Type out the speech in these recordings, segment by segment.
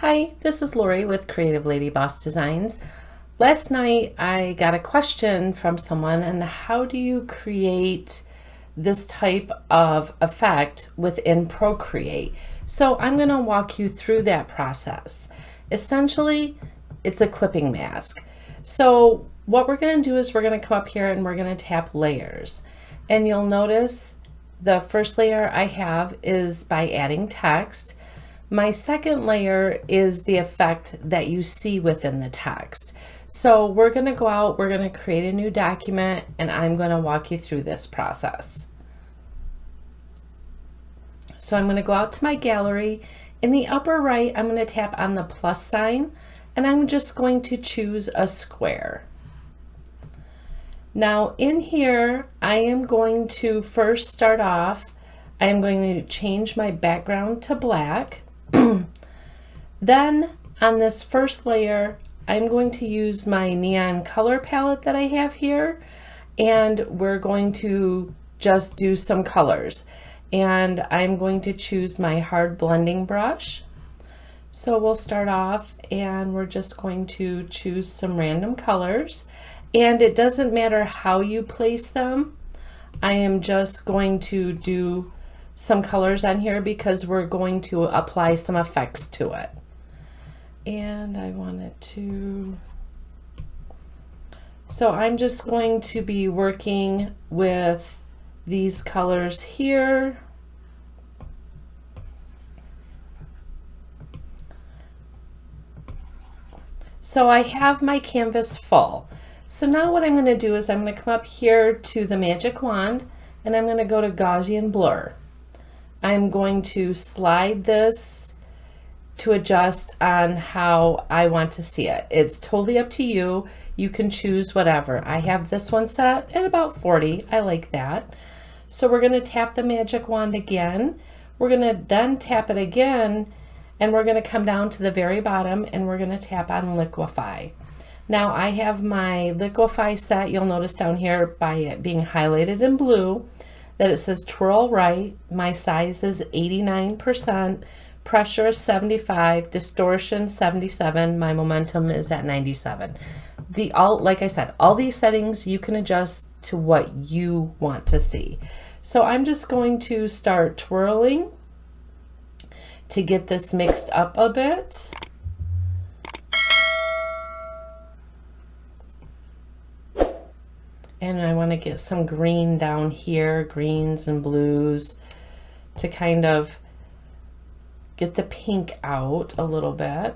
Hi, this is Lori with Creative Lady Boss Designs. Last night I got a question from someone on how do you create this type of effect within Procreate. So I'm going to walk you through that process. Essentially, it's a clipping mask. So what we're going to do is we're going to come up here and we're going to tap layers. And you'll notice the first layer I have is by adding text. My second layer is the effect that you see within the text. So we're going to go out, we're going to create a new document, and I'm going to walk you through this process. So I'm going to go out to my gallery. In the upper right, I'm going to tap on the plus sign, and I'm just going to choose a square. Now in here, I am going to first start off, I am going to change my background to black. Then on this first layer, I'm going to use my neon color palette that I have here, and we're going to just do some colors. And I'm going to choose my hard blending brush. So we'll start off and we're just going to choose some random colors. And it doesn't matter how you place them. I am just going to do some colors on here because we're going to apply some effects to it. And I wanted to, so I'm just going to be working with these colors here. So I have my canvas full. So now what I'm going to do is I'm going to come up here to the magic wand and I'm going to go to Gaussian blur. I'm going to slide this to adjust on how I want to see it. It's totally up to you. You can choose whatever. I have this one set at about 40. I like that. So we're going to tap the magic wand again. We're going to then tap it again, and we're going to come down to the very bottom and we're going to tap on liquefy. Now I have my liquefy set. You'll notice down here by it being highlighted in blue that it says twirl right. My size is 89%. Pressure is 75, distortion 77, my momentum is at 97. Like I said, all these settings you can adjust to what you want to see. So I'm just going to start twirling to get this mixed up a bit. And I want to get some green down here, greens and blues, to kind of get the pink out a little bit.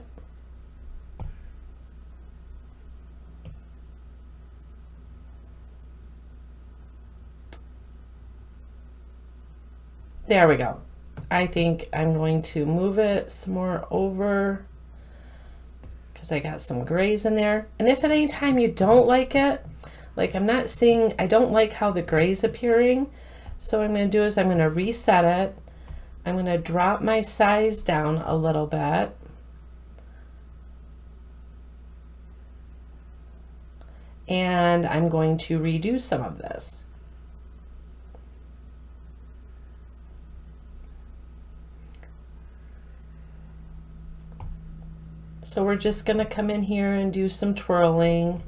There we go. I think I'm going to move it some more over because I got some grays in there. And if at any time you don't like it, like I'm not seeing, I don't like how the gray's appearing. So what I'm going to do is I'm going to reset it. I'm going to drop my size down a little bit. And I'm going to redo some of this. So we're just going to come in here and do some twirling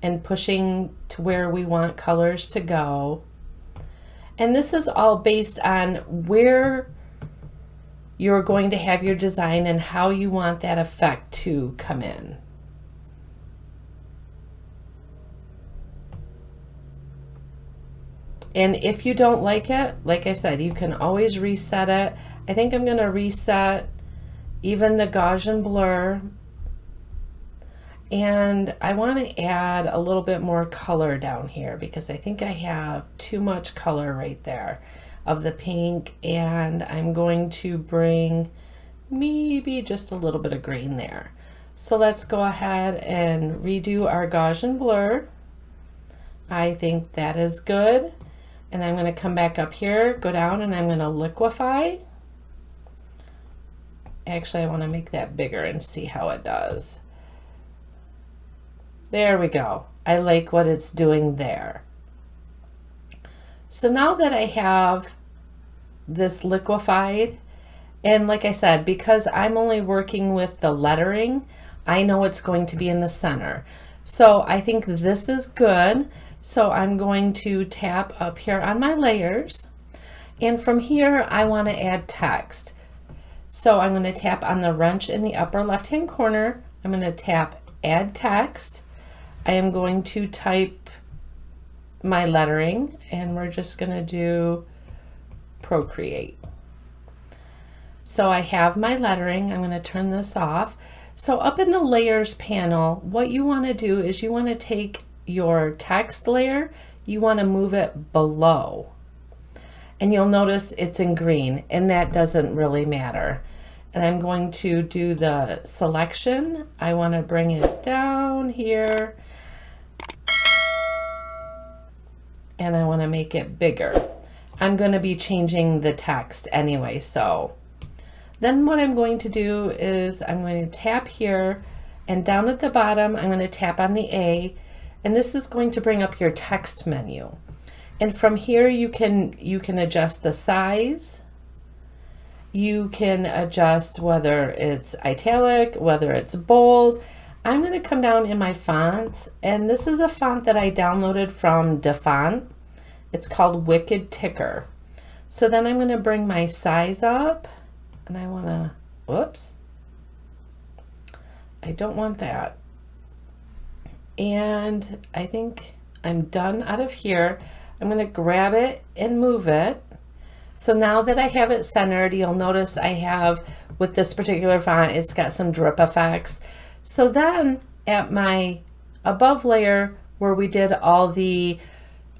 and pushing to where we want colors to go. And this is all based on where you're going to have your design and how you want that effect to come in. And if you don't like it, like I said, you can always reset it. I think I'm going to reset even the Gaussian blur. And I want to add a little bit more color down here because I think I have too much color right there of the pink, and I'm going to bring maybe just a little bit of green there. So let's go ahead and redo our Gaussian blur. I think that is good. And I'm going to come back up here, go down, and I'm going to liquefy. Actually, I want to make that bigger and see how it does. There we go. I like what it's doing there. So now that I have this liquefied And like I said, because I'm only working with the lettering, I know it's going to be in the center. So I think this is good. So I'm going to tap up here on my layers. And from here, I want to add text. So I'm going to tap on the wrench in the upper left-hand corner. I'm going to tap add text. I am going to type my lettering, and we're just going to do Procreate. So I have my lettering. I'm going to turn this off. So up in the layers panel, what you want to do is you want to take your text layer, you want to move it below. And you'll notice it's in green, and that doesn't really matter. And I'm going to do the selection. I want to bring it down here. And I want to make it bigger. I'm going to be changing the text anyway, so then what I'm going to do is I'm going to tap here, and down at the bottom I'm going to tap on the A, and this is going to bring up your text menu. And from here you can adjust the size. You can adjust whether it's italic, whether it's bold. I'm going to come down in my fonts, and this is a font that I downloaded from DaFont. It's called Wicked Ticker. So then I'm going to bring my size up, and I want to, whoops, I don't want that. And I think I'm done out of here. I'm going to grab it and move it. So now that I have it centered, you'll notice I have, with this particular font, it's got some drip effects. So then at my above layer where we did all the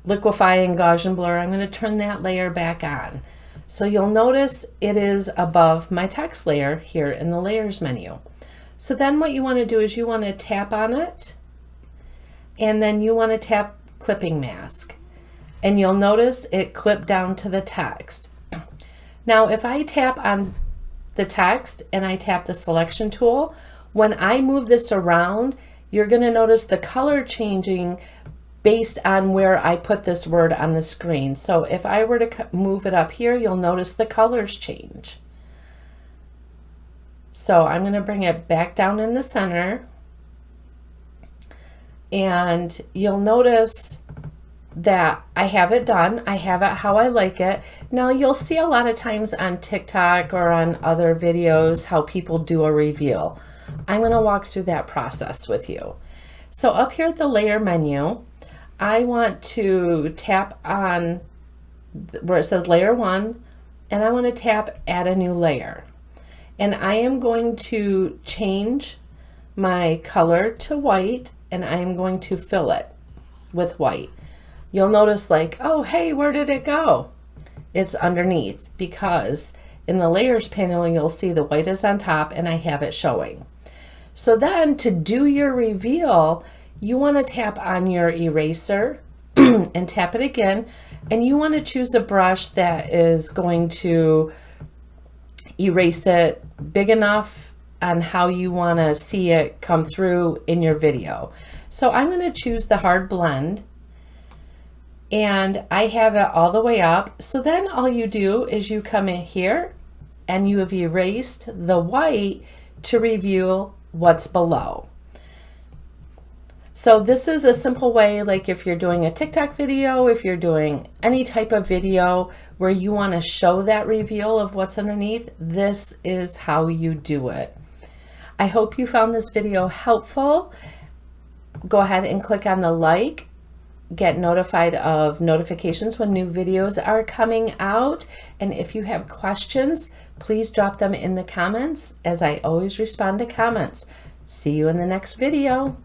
liquify and Gaussian blur, I'm going to turn that layer back on. So you'll notice it is above my text layer here in the layers menu. So then what you want to do is you want to tap on it, and then you want to tap clipping mask. And you'll notice it clipped down to the text. Now if I tap on the text and I tap the selection tool, when I move this around, you're going to notice the color changing based on where I put this word on the screen. So if I were to move it up here, you'll notice the colors change. So I'm going to bring it back down in the center, and you'll notice that I have it done. I have it how I like it. Now you'll see a lot of times on TikTok or on other videos how people do a reveal. I'm going to walk through that process with you. So up here at the layer menu, I want to tap on where it says layer 1, and I want to tap add a new layer. And I am going to change my color to white, and I am going to fill it with white. You'll notice like, oh, hey, where did it go? It's underneath, because in the layers panel, you'll see the white is on top and I have it showing. So then to do your reveal, you want to tap on your eraser and tap it again, and you want to choose a brush that is going to erase it big enough on how you want to see it come through in your video. So I'm going to choose the hard blend, and I have it all the way up. So then all you do is you come in here and you have erased the white to reveal what's below. So this is a simple way, like if you're doing a TikTok video, if you're doing any type of video where you want to show that reveal of what's underneath, this is how you do it. I hope you found this video helpful. Go ahead and click on the like, get notified of notifications when new videos are coming out. And if you have questions, please drop them in the comments, as I always respond to comments. See you in the next video.